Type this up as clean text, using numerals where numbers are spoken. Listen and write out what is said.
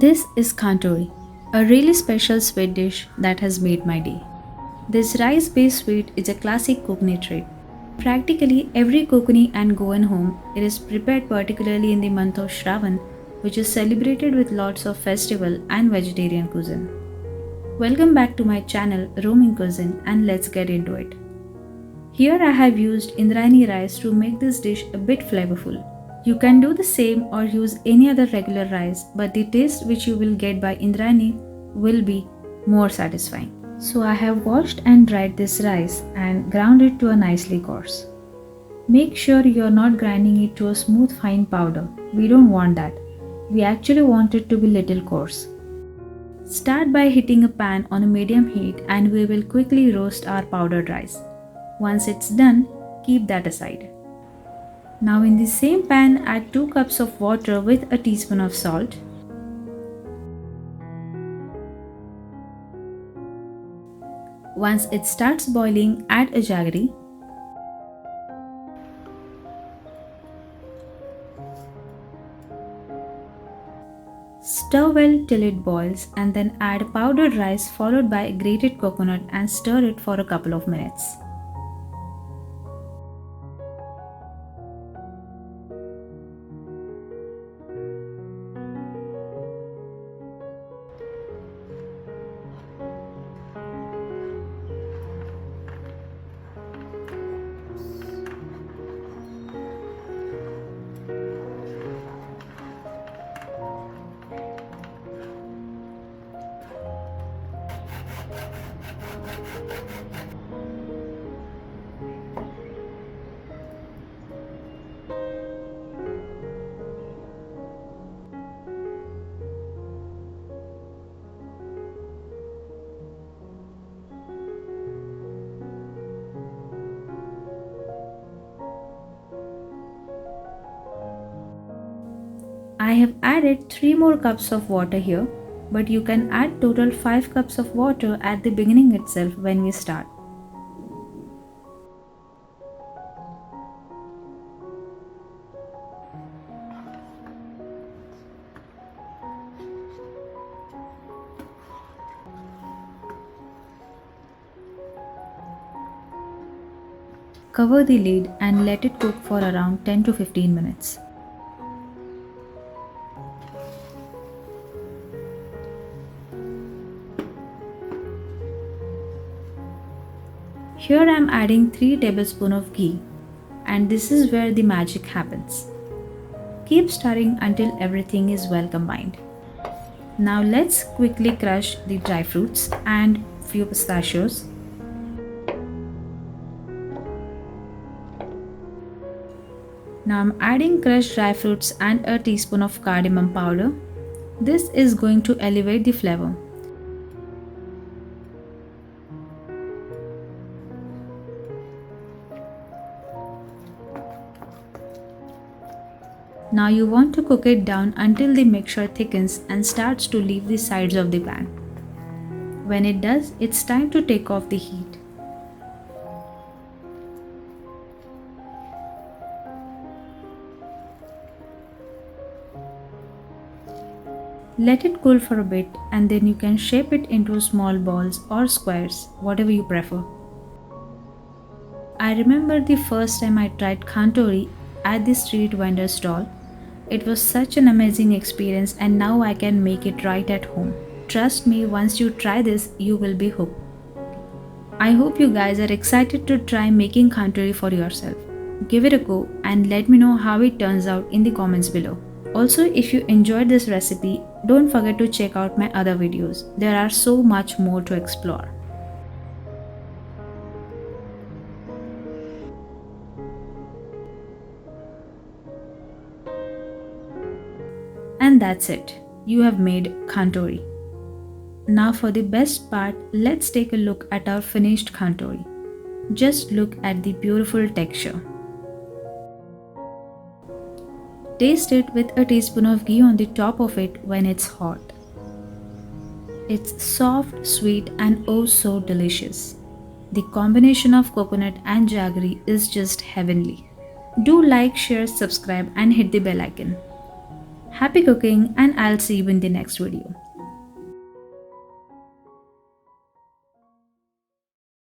This is Khantoli, a really special sweet dish that has made my day. This rice based sweet is a classic Kokani treat. Practically every Kokani and Goan home, it is prepared particularly in the month of Shravan, which is celebrated with lots of festival and vegetarian cuisine. Welcome back to my channel Roaming Cuisine, and let's get into it. Here I have used Indrayani rice to make this dish a bit flavorful. You can do the same or use any other regular rice, but the taste which you will get by Indrayani will be more satisfying. So I have washed and dried this rice and ground it to a nicely coarse. Make sure you are not grinding it to a smooth fine powder. We don't want that. We actually want it to be little coarse. Start by heating a pan on a medium heat and we will quickly roast our powdered rice. Once it's done, keep that aside. Now in the same pan, add 2 cups of water with a teaspoon of salt. Once it starts boiling, add a jaggery. Stir well till it boils and then add powdered rice followed by grated coconut and stir it for a couple of minutes. I have added 3 more cups of water here, but you can add total 5 cups of water at the beginning itself when we start. Cover the lid and let it cook for around 10 to 15 minutes. Here I am adding 3 tablespoons of ghee, and this is where the magic happens. Keep stirring until everything is well combined. Now let's quickly crush the dry fruits and few pistachios. Now I'm adding crushed dry fruits and a teaspoon of cardamom powder. This is going to elevate the flavor. Now you want to cook it down until the mixture thickens and starts to leave the sides of the pan. When it does, it's time to take off the heat. Let it cool for a bit and then you can shape it into small balls or squares, whatever you prefer. I remember the first time I tried Khantoli at the street vendor stall. It was such an amazing experience and now I can make it right at home. Trust me, once you try this, you will be hooked. I hope you guys are excited to try making Khantoli for yourself. Give it a go and let me know how it turns out in the comments below. Also, if you enjoyed this recipe, don't forget to check out my other videos. There are so much more to explore. And that's it. You have made Khantoli. Now for the best part, let's take a look at our finished Khantoli. Just look at the beautiful texture. Taste it with a teaspoon of ghee on the top of it when it's hot. It's soft, sweet and oh so delicious. The combination of coconut and jaggery is just heavenly. Do like, share, subscribe and hit the bell icon. Happy cooking, and I'll see you in the next video.